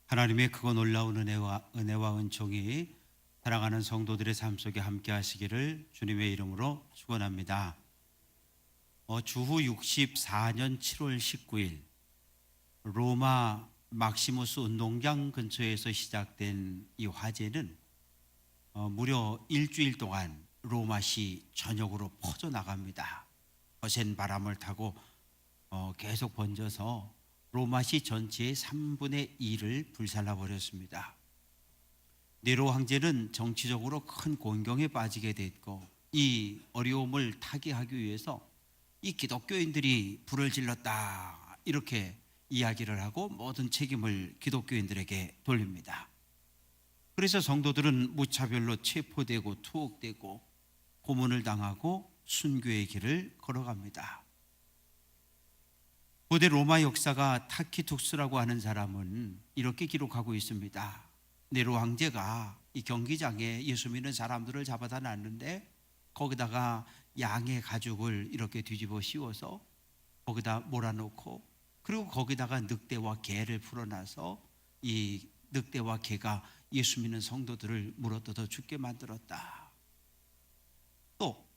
하나님의 크고 놀라운 은혜와 은총이 사랑하는 성도들의 삶 속에 함께 하시기를 주님의 이름으로 축원합니다. 주후 64년 7월 19일 로마 막시무스 운동장 근처에서 시작된 이 화재는 무려 일주일 동안 로마시 전역으로 퍼져나갑니다. 거센 바람을 타고 계속 번져서 로마시 전체의 3분의 2를 불살라버렸습니다. 네로 황제는 정치적으로 큰 곤경에 빠지게 됐고, 이 어려움을 타개하기 위해서 이 기독교인들이 불을 질렀다 이렇게 이야기를 하고 모든 책임을 기독교인들에게 돌립니다. 그래서 성도들은 무차별로 체포되고 투옥되고 고문을 당하고 순교의 길을 걸어갑니다. 고대 로마 역사가 타키툭스라고 하는 사람은 이렇게 기록하고 있습니다. 네로 황제가 이 경기장에 예수 믿는 사람들을 잡아다 놨는데, 거기다가 양의 가죽을 이렇게 뒤집어 씌워서 거기다 몰아놓고, 그리고 거기다가 늑대와 개를 풀어놔서 이 늑대와 개가 예수 믿는 성도들을 물어뜯어 죽게 만들었다. 또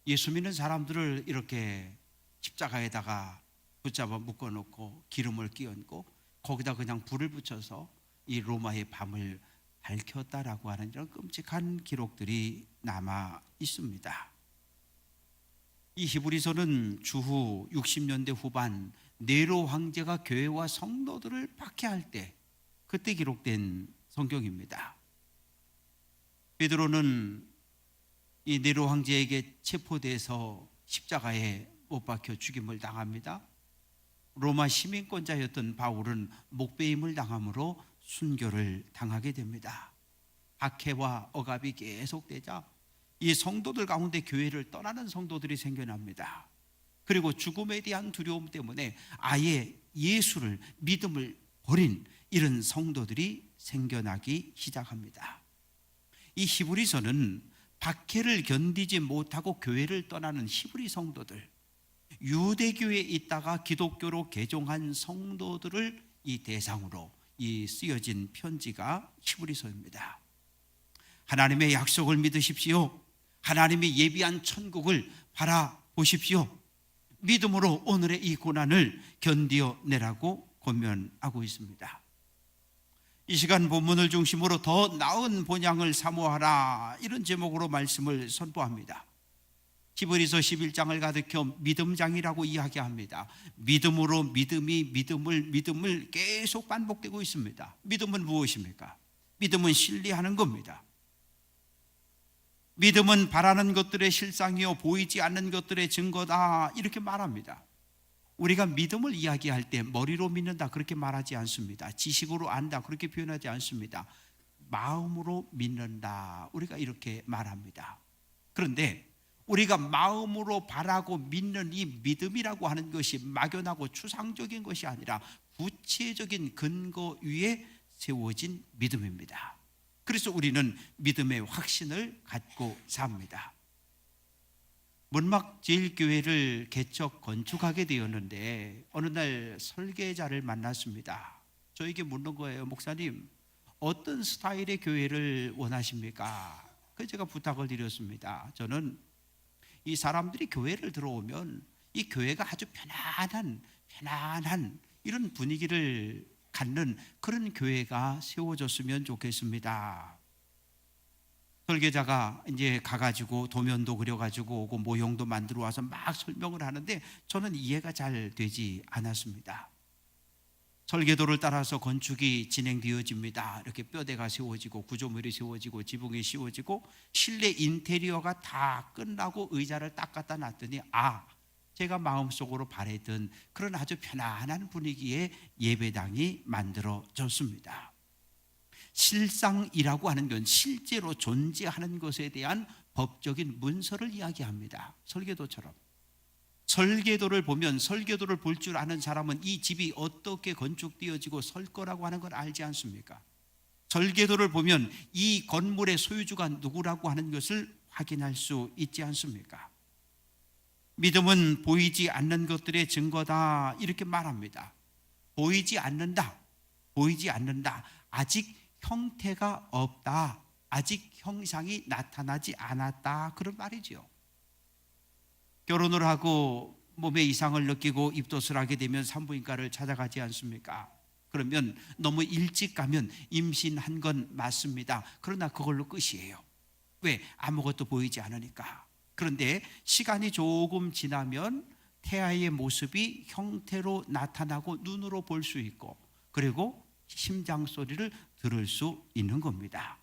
예수 믿는 사람들을 이렇게 십자가에다가 붙잡아 묶어놓고 기름을 끼얹고 거기다 그냥 불을 붙여서 이 로마의 밤을 밝혔다라고 하는 이런 끔찍한 기록들이 남아 있습니다. 이 히브리서는 주후 60년대 후반 네로 황제가 교회와 성도들을 박해할 때 그때 기록된 성경입니다. 베드로는 이 네로 황제에게 체포돼서 십자가에 못 박혀 죽임을 당합니다. 로마 시민권자였던 바울은 목베임을 당함으로 순교를 당하게 됩니다. 박해와 억압이 계속되자 이 성도들 가운데 교회를 떠나는 성도들이 생겨납니다. 그리고 죽음에 대한 두려움 때문에 아예 예수를, 믿음을 버린 이런 성도들이 생겨나기 시작합니다. 이 히브리서는 박해를 견디지 못하고 교회를 떠나는 히브리 성도들, 유대교에 있다가 기독교로 개종한 성도들을 이 대상으로 이 쓰여진 편지가 히브리서입니다. 하나님의 약속을 믿으십시오. 하나님이 예비한 천국을 바라보십시오. 믿음으로 오늘의 이 고난을 견디어내라고 권면하고 있습니다. 이 시간 본문을 중심으로 더 나은 본향을 사모하라, 이런 제목으로 말씀을 선포합니다. 히브리서 11장을 가득히 믿음장이라고 이야기합니다. 믿음으로 믿음을 계속 반복되고 있습니다. 믿음은 무엇입니까? 믿음은 신뢰하는 겁니다. 믿음은 바라는 것들의 실상이요 보이지 않는 것들의 증거다, 이렇게 말합니다. 우리가 믿음을 이야기할 때 머리로 믿는다 그렇게 말하지 않습니다. 지식으로 안다 그렇게 표현하지 않습니다. 마음으로 믿는다, 우리가 이렇게 말합니다. 그런데 우리가 마음으로 바라고 믿는 이 믿음이라고 하는 것이 막연하고 추상적인 것이 아니라 구체적인 근거 위에 세워진 믿음입니다. 그래서 우리는 믿음의 확신을 갖고 삽니다. 문막제일교회를 개척 건축하게 되었는데 어느 날 설계자를 만났습니다. 저에게 묻는 거예요. 목사님, 어떤 스타일의 교회를 원하십니까? 그래서 제가 부탁을 드렸습니다. 저는 이 사람들이 교회를 들어오면 이 교회가 아주 편안한 이런 분위기를 갖는 그런 교회가 세워졌으면 좋겠습니다. 설계자가 이제 가가지고 도면도 그려가지고 오고 모형도 만들어 와서 막 설명을 하는데 저는 이해가 잘 되지 않았습니다. 설계도를 따라서 건축이 진행되어집니다. 이렇게 뼈대가 세워지고 구조물이 세워지고 지붕이 씌워지고 실내 인테리어가 다 끝나고 의자를 딱 갖다 놨더니 제가 마음속으로 바랬던 그런 아주 편안한 분위기의 예배당이 만들어졌습니다. 실상이라고 하는 건 실제로 존재하는 것에 대한 법적인 문서를 이야기합니다. 설계도처럼. 설계도를 보면 설계도를 볼 줄 아는 사람은 이 집이 어떻게 건축되어지고 설 거라고 하는 걸 알지 않습니까? 설계도를 보면 이 건물의 소유주가 누구라고 하는 것을 확인할 수 있지 않습니까? 믿음은 보이지 않는 것들의 증거다, 이렇게 말합니다. 보이지 않는다. 보이지 않는다. 아직 형태가 없다. 아직 형상이 나타나지 않았다. 그런 말이죠. 결혼을 하고 몸에 이상을 느끼고 입덧을 하게 되면 산부인과를 찾아가지 않습니까? 그러면 너무 일찍 가면 임신한 건 맞습니다. 그러나 그걸로 끝이에요. 왜? 아무것도 보이지 않으니까. 그런데 시간이 조금 지나면 태아의 모습이 형태로 나타나고 눈으로 볼 수 있고, 그리고 심장 소리를 들을 수 있는 겁니다.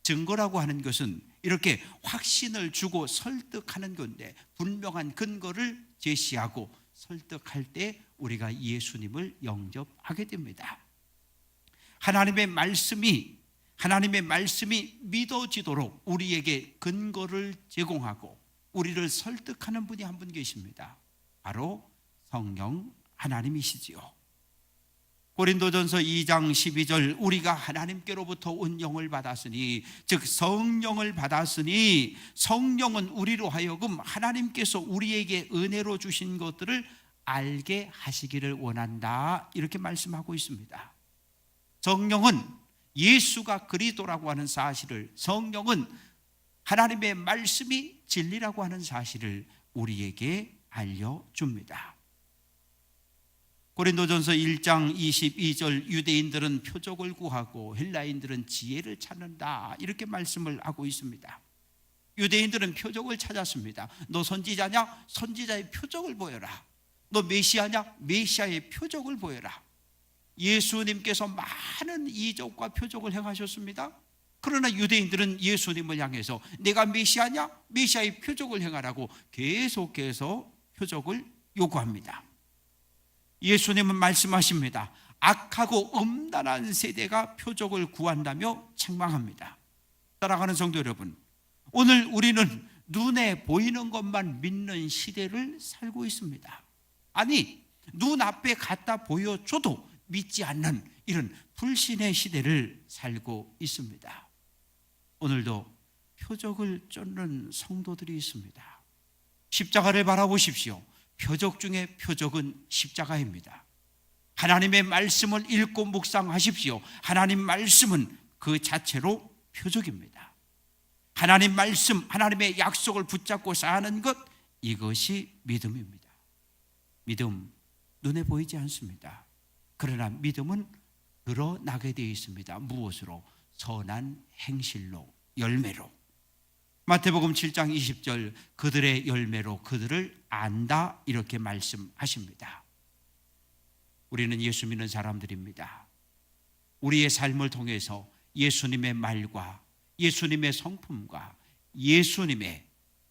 증거라고 하는 것은 이렇게 확신을 주고 설득하는 건데, 분명한 근거를 제시하고 설득할 때 우리가 예수님을 영접하게 됩니다. 하나님의 말씀이 믿어지도록 우리에게 근거를 제공하고 우리를 설득하는 분이 한 분 계십니다. 바로 성령 하나님이시지요. 고린도전서 2장 12절, 우리가 하나님께로부터 온 영을 받았으니, 즉 성령을 받았으니 성령은 우리로 하여금 하나님께서 우리에게 은혜로 주신 것들을 알게 하시기를 원한다. 이렇게 말씀하고 있습니다. 성령은 예수가 그리스도라고 하는 사실을, 성령은 하나님의 말씀이 진리라고 하는 사실을 우리에게 알려줍니다. 고린도전서 1장 22절, 유대인들은 표적을 구하고 헬라인들은 지혜를 찾는다. 이렇게 말씀을 하고 있습니다. 유대인들은 표적을 찾았습니다. 너 선지자냐? 선지자의 표적을 보여라. 너 메시아냐? 메시아의 표적을 보여라. 예수님께서 많은 이적과 표적을 행하셨습니다. 그러나 유대인들은 예수님을 향해서 내가 메시아냐? 메시아의 표적을 행하라고 계속해서 표적을 요구합니다. 예수님은 말씀하십니다. 악하고 음란한 세대가 표적을 구한다며 책망합니다. 따라가는 성도 여러분, 오늘 우리는 눈에 보이는 것만 믿는 시대를 살고 있습니다. 아니, 눈앞에 갖다 보여줘도 믿지 않는 이런 불신의 시대를 살고 있습니다. 오늘도 표적을 쫓는 성도들이 있습니다. 십자가를 바라보십시오. 표적 중에 표적은 십자가입니다. 하나님의 말씀을 읽고 묵상하십시오. 하나님 말씀은 그 자체로 표적입니다. 하나님 말씀, 하나님의 약속을 붙잡고 사는 것, 이것이 믿음입니다. 믿음, 눈에 보이지 않습니다. 그러나 믿음은 드러나게 되어 있습니다. 무엇으로? 선한 행실로, 열매로. 마태복음 7장 20절, 그들의 열매로 그들을 안다, 이렇게 말씀하십니다. 우리는 예수 믿는 사람들입니다. 우리의 삶을 통해서 예수님의 말과 예수님의 성품과 예수님의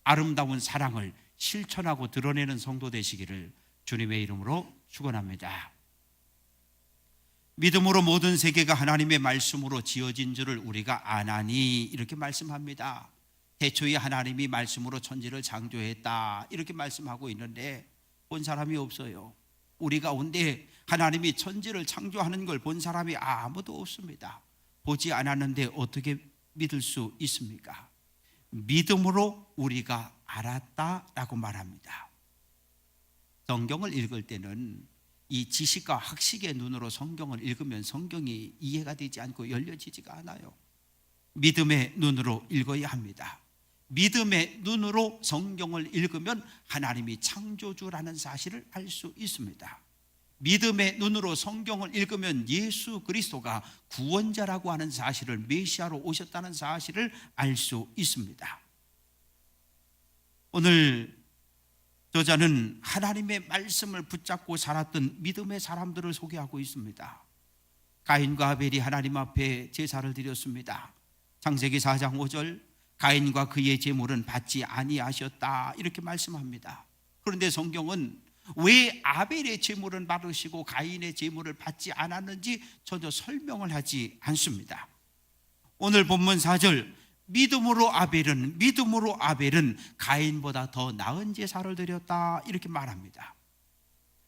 아름다운 사랑을 실천하고 드러내는 성도 되시기를 주님의 이름으로 축원합니다. 믿음으로 모든 세계가 하나님의 말씀으로 지어진 줄을 우리가 아나니, 이렇게 말씀합니다. 태초에 하나님이 말씀으로 천지를 창조했다, 이렇게 말씀하고 있는데 본 사람이 없어요. 우리 가운데 하나님이 천지를 창조하는 걸 본 사람이 아무도 없습니다. 보지 않았는데 어떻게 믿을 수 있습니까? 믿음으로 우리가 알았다라고 말합니다. 성경을 읽을 때는 이 지식과 학식의 눈으로 성경을 읽으면 성경이 이해가 되지 않고 열려지지가 않아요. 믿음의 눈으로 읽어야 합니다. 믿음의 눈으로 성경을 읽으면 하나님이 창조주라는 사실을 알 수 있습니다. 믿음의 눈으로 성경을 읽으면 예수 그리스도가 구원자라고 하는 사실을, 메시아로 오셨다는 사실을 알 수 있습니다. 오늘 저자는 하나님의 말씀을 붙잡고 살았던 믿음의 사람들을 소개하고 있습니다. 가인과 아벨이 하나님 앞에 제사를 드렸습니다. 창세기 4장 5절, 가인과 그의 제물은 받지 아니하셨다, 이렇게 말씀합니다. 그런데 성경은 왜 아벨의 제물은 받으시고 가인의 제물을 받지 않았는지 전혀 설명을 하지 않습니다. 오늘 본문 4절, 믿음으로 아벨은 가인보다 더 나은 제사를 드렸다, 이렇게 말합니다.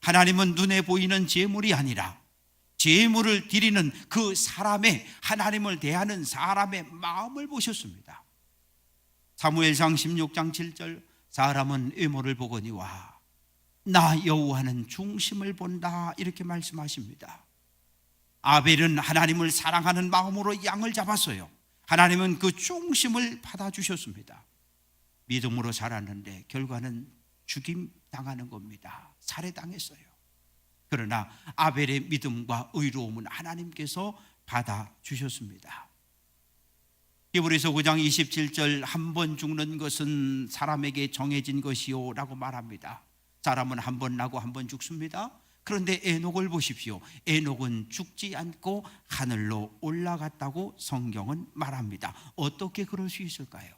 하나님은 눈에 보이는 제물이 아니라 제물을 드리는 그 사람의, 하나님을 대하는 사람의 마음을 보셨습니다. 사무엘상 16장 7절, 사람은 외모를 보거니와 나 여호와는 중심을 본다, 이렇게 말씀하십니다. 아벨은 하나님을 사랑하는 마음으로 양을 잡았어요. 하나님은 그 중심을 받아주셨습니다. 믿음으로 살았는데 결과는 죽임 당하는 겁니다. 살해당했어요. 그러나 아벨의 믿음과 의로움은 하나님께서 받아주셨습니다. 히브리서 9장 27절 한 번 죽는 것은 사람에게 정해진 것이요 라고 말합니다. 사람은 한 번 나고 한 번 죽습니다. 그런데 에녹을 보십시오. 에녹은 죽지 않고 하늘로 올라갔다고 성경은 말합니다. 어떻게 그럴 수 있을까요?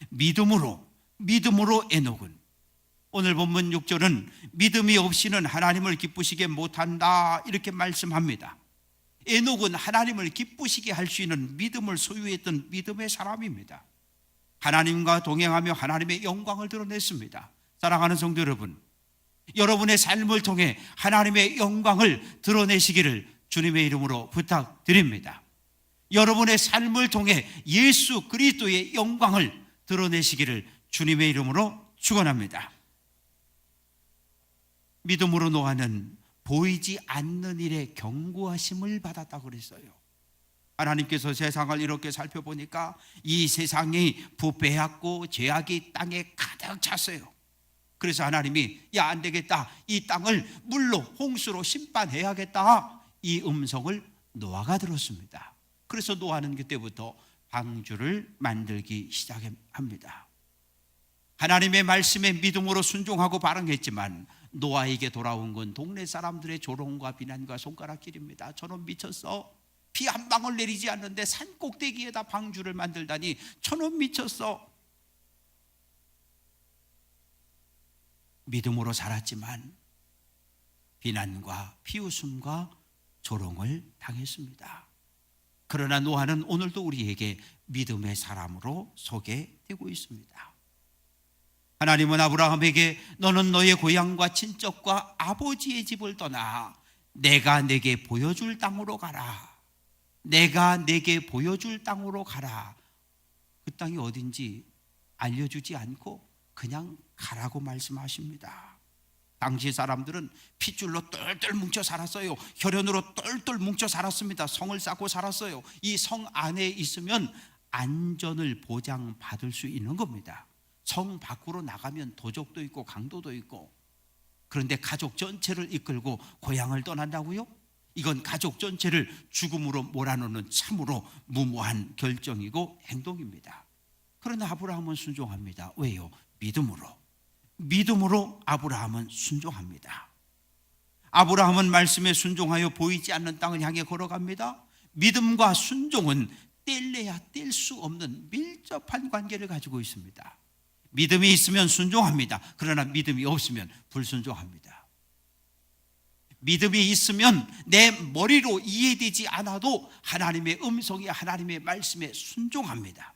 믿음으로 에녹은, 오늘 본문 6절은 믿음이 없이는 하나님을 기쁘시게 못한다 이렇게 말씀합니다. 에녹은 하나님을 기쁘시게 할 수 있는 믿음을 소유했던 믿음의 사람입니다. 하나님과 동행하며 하나님의 영광을 드러냈습니다. 사랑하는 성도 여러분, 여러분의 삶을 통해 하나님의 영광을 드러내시기를 주님의 이름으로 부탁드립니다. 여러분의 삶을 통해 예수 그리스도의 영광을 드러내시기를 주님의 이름으로 축원합니다. 믿음으로 노아는 보이지 않는 일에 경고하심을 받았다고 그랬어요. 하나님께서 세상을 이렇게 살펴보니까 이 세상이 부패하고 죄악이 땅에 가득 찼어요. 그래서 하나님이 안 되겠다, 이 땅을 물로 홍수로 심판해야겠다, 이 음성을 노아가 들었습니다. 그래서 노아는 그때부터 방주를 만들기 시작합니다. 하나님의 말씀에 믿음으로 순종하고 발응했지만 노아에게 돌아온 건 동네 사람들의 조롱과 비난과 손가락질입니다. 저놈 미쳤어, 비 한 방울 내리지 않는데 산 꼭대기에다 방주를 만들다니, 저놈 미쳤어. 믿음으로 살았지만 비난과 비웃음과 조롱을 당했습니다. 그러나 노아는 오늘도 우리에게 믿음의 사람으로 소개되고 있습니다. 하나님은 아브라함에게 너는 너의 고향과 친척과 아버지의 집을 떠나 내가 내게 보여줄 땅으로 가라. 내가 내게 보여줄 땅으로 가라. 그 땅이 어딘지 알려주지 않고 그냥 가라고 말씀하십니다. 당시 사람들은 핏줄로 똘똘 뭉쳐 살았어요. 혈연으로 똘똘 뭉쳐 살았습니다. 성을 쌓고 살았어요. 이 성 안에 있으면 안전을 보장받을 수 있는 겁니다. 성 밖으로 나가면 도적도 있고 강도도 있고, 그런데 가족 전체를 이끌고 고향을 떠난다고요? 이건 가족 전체를 죽음으로 몰아넣는 참으로 무모한 결정이고 행동입니다. 그러나 아브라함은 순종합니다. 왜요? 믿음으로 아브라함은 순종합니다. 아브라함은 말씀에 순종하여 보이지 않는 땅을 향해 걸어갑니다. 믿음과 순종은 뗄래야 뗄 수 없는 밀접한 관계를 가지고 있습니다. 믿음이 있으면 순종합니다. 그러나 믿음이 없으면 불순종합니다. 믿음이 있으면 내 머리로 이해되지 않아도 하나님의 음성이 하나님의 말씀에 순종합니다.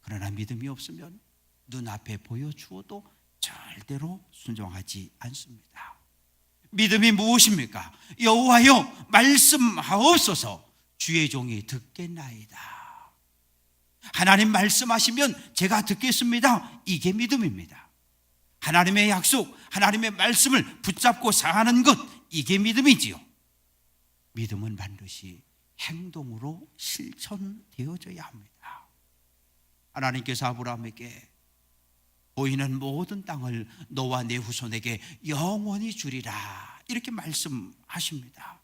그러나 믿음이 없으면 눈앞에 보여주어도 절대로 순종하지 않습니다. 믿음이 무엇입니까? 여호와여 말씀하옵소서, 주의 종이 듣겠나이다. 하나님 말씀하시면 제가 듣겠습니다. 이게 믿음입니다. 하나님의 약속, 하나님의 말씀을 붙잡고 사는 것, 이게 믿음이지요. 믿음은 반드시 행동으로 실천되어져야 합니다. 하나님께서 아브라함에게 보이는 모든 땅을 너와 내 후손에게 영원히 주리라 이렇게 말씀하십니다.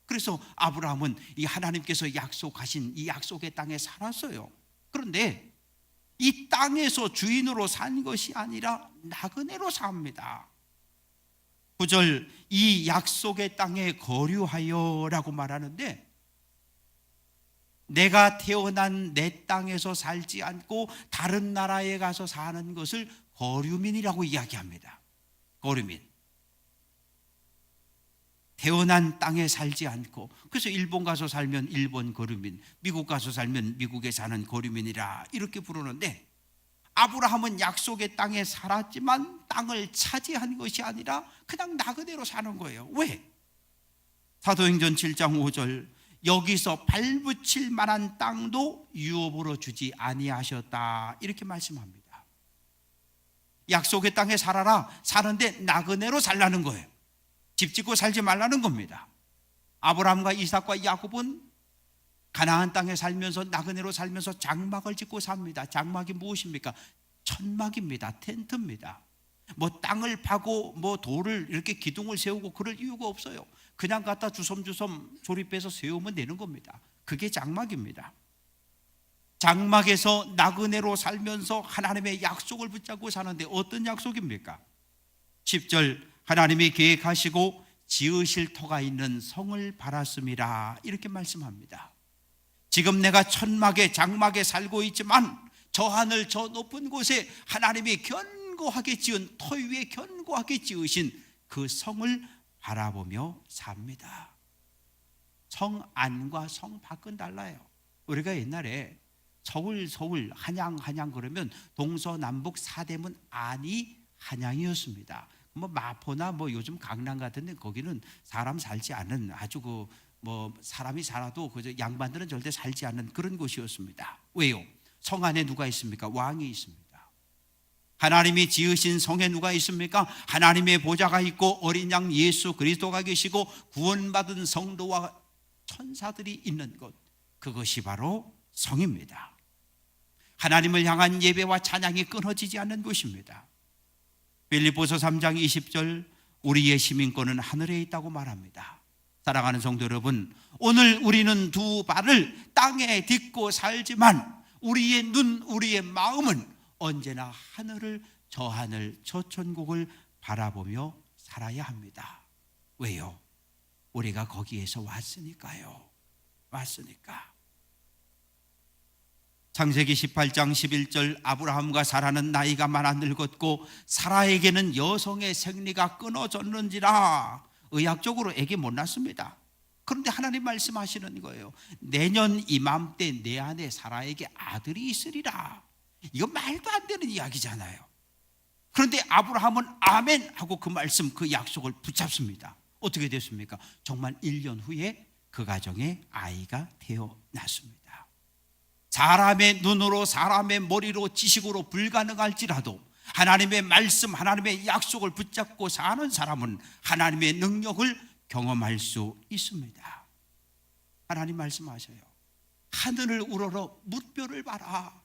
그래서 아브라함은 이 하나님께서 약속하신 이 약속의 땅에 살았어요. 그런데 이 땅에서 주인으로 산 것이 아니라 나그네로 삽니다. 9절 이 약속의 땅에 거류하여 라고 말하는데, 내가 태어난 내 땅에서 살지 않고 다른 나라에 가서 사는 것을 거류민이라고 이야기합니다. 거류민, 태어난 땅에 살지 않고, 그래서 일본 가서 살면 일본 거류민, 미국 가서 살면 미국에 사는 거류민이라 이렇게 부르는데, 아브라함은 약속의 땅에 살았지만 땅을 차지한 것이 아니라 그냥 나그네로 사는 거예요. 왜? 사도행전 7장 5절 여기서 발붙일 만한 땅도 유업으로 주지 아니하셨다 이렇게 말씀합니다. 약속의 땅에 살아라, 사는데 나그네로 살라는 거예요. 집 짓고 살지 말라는 겁니다. 아브라함과 이삭과 야곱은 가나안 땅에 살면서 나그네로 살면서 장막을 짓고 삽니다. 장막이 무엇입니까? 천막입니다. 텐트입니다. 뭐 땅을 파고 뭐 돌을 이렇게 기둥을 세우고 그럴 이유가 없어요. 그냥 갖다 주섬주섬 조립해서 세우면 되는 겁니다. 그게 장막입니다. 장막에서 나그네로 살면서 하나님의 약속을 붙잡고 사는데 어떤 약속입니까? 10절, 하나님이 계획하시고 지으실 터가 있는 성을 바랐음이라, 이렇게 말씀합니다. 지금 내가 천막에 장막에 살고 있지만 저 하늘 저 높은 곳에 하나님이 견고하게 지은 터 위에 견고하게 지으신 그 성을 바라보며 삽니다. 성 안과 성 밖은 달라요. 우리가 옛날에 서울 한양 그러면 동서남북 사대문 안이 한양이었습니다. 뭐 마포나 뭐 요즘 강남 같은데 거기는 사람 살지 않은 아주 뭐 사람이 살아도 그저 양반들은 절대 살지 않는 그런 곳이었습니다. 왜요? 성 안에 누가 있습니까? 왕이 있습니다. 하나님이 지으신 성에 누가 있습니까? 하나님의 보좌가 있고 어린 양 예수 그리스도가 계시고 구원받은 성도와 천사들이 있는 곳, 그것이 바로 성입니다. 하나님을 향한 예배와 찬양이 끊어지지 않는 곳입니다. 빌립보서 3장 20절, 우리의 시민권은 하늘에 있다고 말합니다. 사랑하는 성도 여러분, 오늘 우리는 두 발을 땅에 딛고 살지만 우리의 눈, 우리의 마음은 언제나 하늘을, 저 하늘, 저 천국을 바라보며 살아야 합니다. 왜요? 우리가 거기에서 왔으니까요. 왔으니까. 창세기 18장 11절, 아브라함과 사라는 나이가 많아 늙었고 사라에게는 여성의 생리가 끊어졌는지라. 의학적으로 애기 못 낳습니다. 그런데 하나님 말씀하시는 거예요. 내년 이맘때 내 안에 사라에게 아들이 있으리라. 이거 말도 안 되는 이야기잖아요. 그런데 아브라함은 아멘 하고 그 말씀, 그 약속을 붙잡습니다. 어떻게 됐습니까? 정말 1년 후에 그 가정에 아이가 태어났습니다. 사람의 눈으로, 사람의 머리로, 지식으로 불가능할지라도 하나님의 말씀, 하나님의 약속을 붙잡고 사는 사람은 하나님의 능력을 경험할 수 있습니다. 하나님 말씀하셔요. 하늘을 우러러 무뼈를 봐라.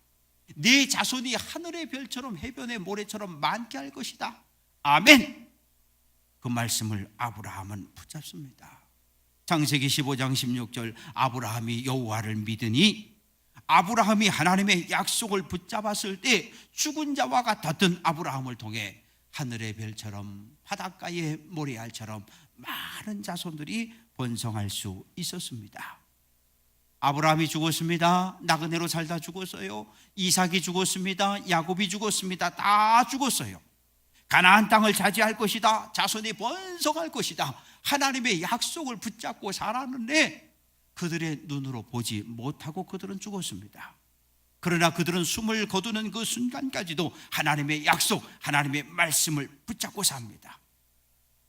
네 자손이 하늘의 별처럼 해변의 모래처럼 많게 할 것이다. 아멘. 그 말씀을 아브라함은 붙잡습니다. 창세기 15장 16절, 아브라함이 여호와를 믿으니, 아브라함이 하나님의 약속을 붙잡았을 때 죽은 자와 같았던 아브라함을 통해 하늘의 별처럼 바닷가의 모래알처럼 많은 자손들이 번성할 수 있었습니다. 아브라함이 죽었습니다. 나그네로 살다 죽었어요. 이삭이 죽었습니다. 야곱이 죽었습니다. 다 죽었어요. 가나안 땅을 차지할 것이다. 자손이 번성할 것이다. 하나님의 약속을 붙잡고 살았는데 그들의 눈으로 보지 못하고 그들은 죽었습니다. 그러나 그들은 숨을 거두는 그 순간까지도 하나님의 약속, 하나님의 말씀을 붙잡고 삽니다.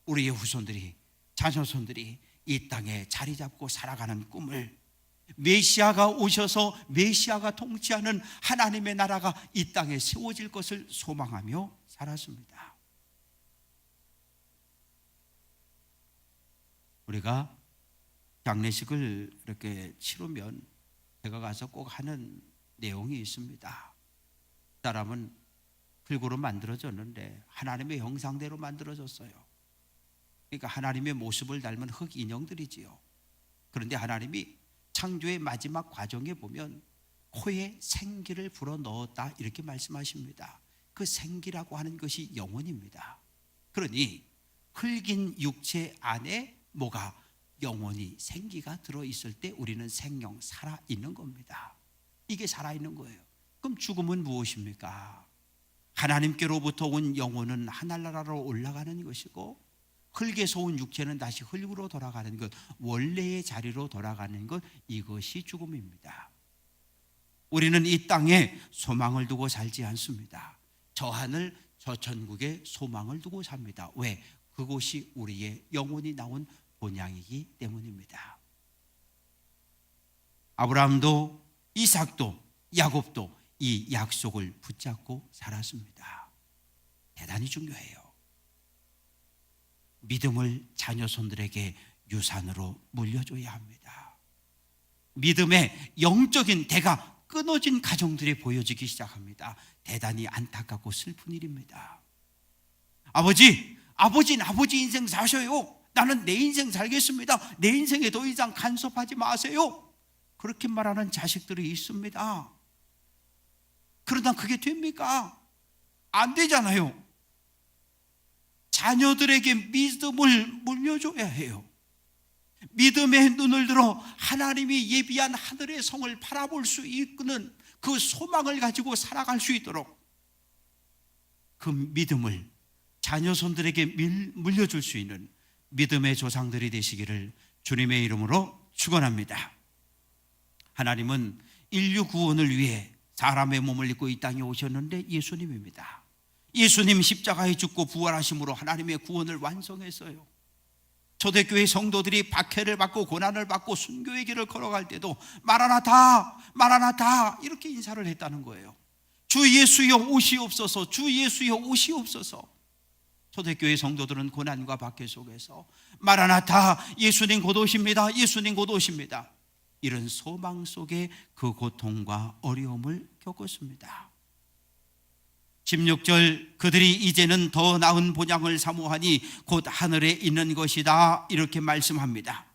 우리의 후손들이, 자손들이 이 땅에 자리 잡고 살아가는 꿈을, 메시아가 오셔서 메시아가 통치하는 하나님의 나라가 이 땅에 세워질 것을 소망하며 살았습니다. 우리가 장례식을 이렇게 치르면 제가 가서 꼭 하는 내용이 있습니다. 사람은 흙으로 만들어졌는데 하나님의 형상대로 만들어졌어요. 그러니까 하나님의 모습을 닮은 흙 인형들이지요. 그런데 하나님이 창조의 마지막 과정에 보면 코에 생기를 불어 넣었다, 이렇게 말씀하십니다. 그 생기라고 하는 것이 영혼입니다. 그러니 흙인 육체 안에 뭐가, 영혼이, 생기가 들어있을 때 우리는 생명, 살아있는 겁니다. 이게 살아있는 거예요. 그럼 죽음은 무엇입니까? 하나님께로부터 온 영혼은 하늘나라로 올라가는 것이고 흙에서 온 육체는 다시 흙으로 돌아가는 것, 원래의 자리로 돌아가는 것, 이것이 죽음입니다. 우리는 이 땅에 소망을 두고 살지 않습니다. 저 하늘 저 천국에 소망을 두고 삽니다. 왜? 그곳이 우리의 영혼이 나온 본향이기 때문입니다. 아브라함도 이삭도 야곱도 이 약속을 붙잡고 살았습니다. 대단히 중요해요. 믿음을 자녀손들에게 유산으로 물려줘야 합니다. 믿음의 영적인 대가 끊어진 가정들이 보여지기 시작합니다. 대단히 안타깝고 슬픈 일입니다. 아버지는 아버지 인생 사셔요. 나는 내 인생 살겠습니다. 내 인생에 더 이상 간섭하지 마세요. 그렇게 말하는 자식들이 있습니다. 그러다 그게 됩니까? 안 되잖아요. 자녀들에게 믿음을 물려줘야 해요. 믿음의 눈을 들어 하나님이 예비한 하늘의 성을 바라볼 수 있는 그 소망을 가지고 살아갈 수 있도록 그 믿음을 자녀손들에게 물려줄 수 있는 믿음의 조상들이 되시기를 주님의 이름으로 축원합니다. 하나님은 인류 구원을 위해 사람의 몸을 입고 이 땅에 오셨는데 예수님입니다. 예수님 십자가에 죽고 부활하심으로 하나님의 구원을 완성했어요. 초대교회 성도들이 박해를 받고 고난을 받고 순교의 길을 걸어갈 때도 마라나타 마라나타 이렇게 인사를 했다는 거예요. 주 예수여 오시옵소서, 주 예수여 오시옵소서. 초대교회 성도들은 고난과 박해 속에서 마라나타, 예수님 곧 오십니다, 예수님 곧 오십니다, 이런 소망 속에 그 고통과 어려움을 겪었습니다. 16절, 그들이 이제는 더 나은 본향을 사모하니 곧 하늘에 있는 것이다, 이렇게 말씀합니다.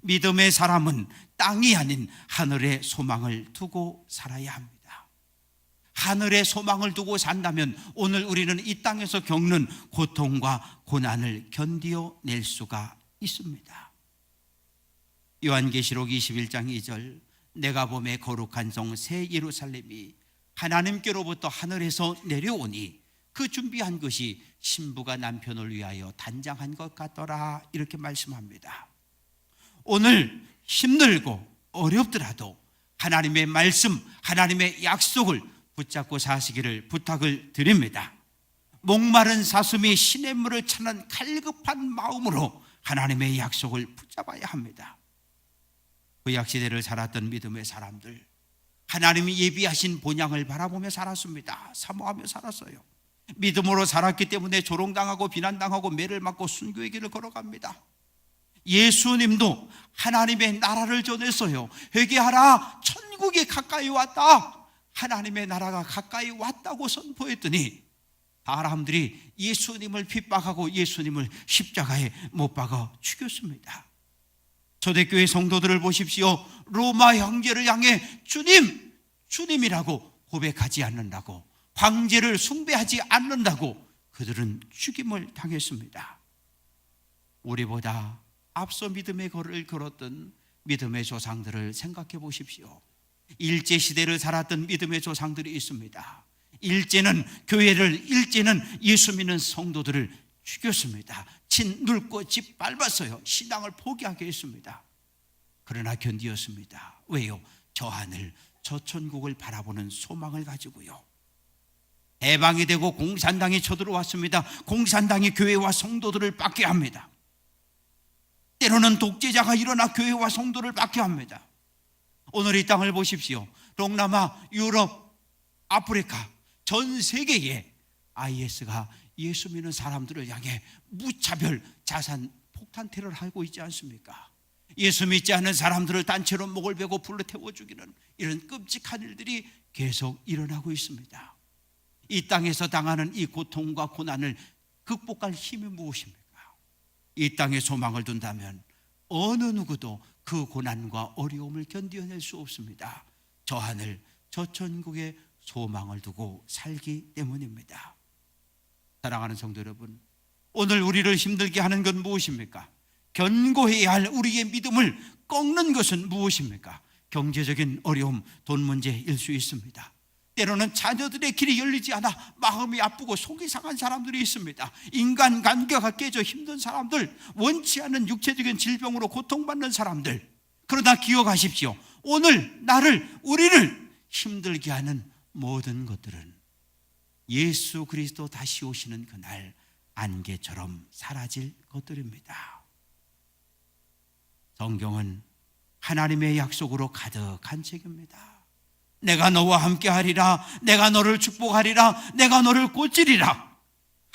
믿음의 사람은 땅이 아닌 하늘의 소망을 두고 살아야 합니다. 하늘의 소망을 두고 산다면 오늘 우리는 이 땅에서 겪는 고통과 고난을 견디어낼 수가 있습니다. 요한계시록 21장 2절, 내가 보매 거룩한 성 새 예루살렘이 하나님께로부터 하늘에서 내려오니 그 준비한 것이 신부가 남편을 위하여 단장한 것 같더라, 이렇게 말씀합니다. 오늘 힘들고 어렵더라도 하나님의 말씀, 하나님의 약속을 붙잡고 사시기를 부탁을 드립니다. 목마른 사슴이 시냇물을 찾는 갈급한 마음으로 하나님의 약속을 붙잡아야 합니다. 구약시대를 살았던 믿음의 사람들, 하나님이 예비하신 본향을 바라보며 살았습니다. 사모하며 살았어요. 믿음으로 살았기 때문에 조롱당하고 비난당하고 매를 맞고 순교의 길을 걸어갑니다. 예수님도 하나님의 나라를 전했어요. 회개하라, 천국이 가까이 왔다. 하나님의 나라가 가까이 왔다고 선포했더니 사람들이 예수님을 핍박하고 예수님을 십자가에 못 박아 죽였습니다. 초대교회 성도들을 보십시오. 로마 형제를 향해 주님, 주님이라고 고백하지 않는다고, 황제를 숭배하지 않는다고 그들은 죽임을 당했습니다. 우리보다 앞서 믿음의 걸을 걸었던 믿음의 조상들을 생각해 보십시오. 일제시대를 살았던 믿음의 조상들이 있습니다. 일제는 예수 믿는 성도들을 죽였습니다. 눕고 짓밟았어요. 신앙을 포기하게 했습니다. 그러나 견디었습니다. 왜요? 저 하늘, 저 천국을 바라보는 소망을 가지고요. 해방이 되고 공산당이 쳐들어왔습니다. 공산당이 교회와 성도들을 빡게 합니다. 때로는 독재자가 일어나 교회와 성도를 빡게 합니다. 오늘 이 땅을 보십시오. 동남아, 유럽, 아프리카, 전 세계에 IS가 예수 믿는 사람들을 향해 무차별 자산 폭탄 테러를 하고 있지 않습니까? 예수 믿지 않는 사람들을 단체로 목을 베고 불러 태워 죽이는 이런 끔찍한 일들이 계속 일어나고 있습니다. 이 땅에서 당하는 이 고통과 고난을 극복할 힘이 무엇입니까? 이 땅에 소망을 둔다면 어느 누구도 그 고난과 어려움을 견뎌낼 수 없습니다. 저 하늘, 저 천국에 소망을 두고 살기 때문입니다. 사랑하는 성도 여러분, 오늘 우리를 힘들게 하는 건 무엇입니까? 견고해야 할 우리의 믿음을 꺾는 것은 무엇입니까? 경제적인 어려움, 돈 문제일 수 있습니다. 때로는 자녀들의 길이 열리지 않아 마음이 아프고 속이 상한 사람들이 있습니다. 인간관계가 깨져 힘든 사람들, 원치 않는 육체적인 질병으로 고통받는 사람들. 그러나 기억하십시오. 오늘 나를, 우리를 힘들게 하는 모든 것들은 예수 그리스도 다시 오시는 그날 안개처럼 사라질 것들입니다. 성경은 하나님의 약속으로 가득한 책입니다. 내가 너와 함께 하리라, 내가 너를 축복하리라, 내가 너를 고치리라.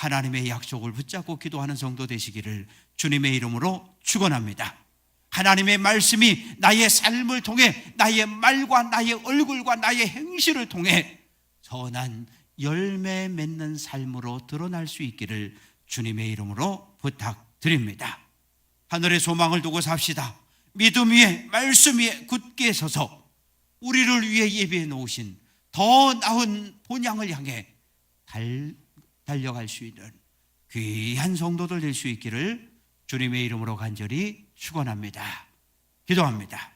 하나님의 약속을 붙잡고 기도하는 성도 되시기를 주님의 이름으로 축원합니다. 하나님의 말씀이 나의 삶을 통해, 나의 말과 나의 얼굴과 나의 행실을 통해 선한 열매 맺는 삶으로 드러날 수 있기를 주님의 이름으로 부탁드립니다. 하늘의 소망을 두고 삽시다. 믿음 위에, 말씀 위에 굳게 서서 우리를 위해 예비해 놓으신 더 나은 본향을 향해 달려갈 수 있는 귀한 성도들 될 수 있기를 주님의 이름으로 간절히 축원합니다. 기도합니다.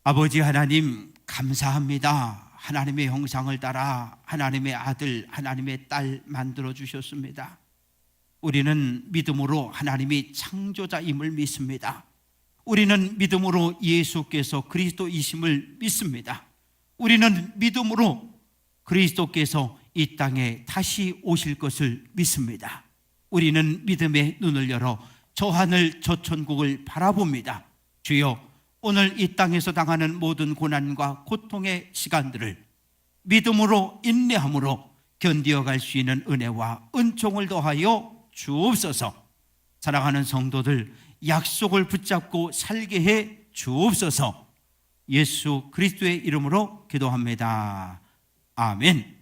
아버지 하나님, 감사합니다. 하나님의 형상을 따라 하나님의 아들, 하나님의 딸 만들어 주셨습니다. 우리는 믿음으로 하나님이 창조자임을 믿습니다. 우리는 믿음으로 예수께서 그리스도이심을 믿습니다. 우리는 믿음으로 그리스도께서 이 땅에 다시 오실 것을 믿습니다. 우리는 믿음의 눈을 열어 저 하늘 저 천국을 바라봅니다. 주여, 오늘 이 땅에서 당하는 모든 고난과 고통의 시간들을 믿음으로, 인내함으로 견디어갈 수 있는 은혜와 은총을 더하여 주옵소서. 사랑하는 성도들, 약속을 붙잡고 살게 해 주옵소서. 예수 그리스도의 이름으로 기도합니다. 아멘.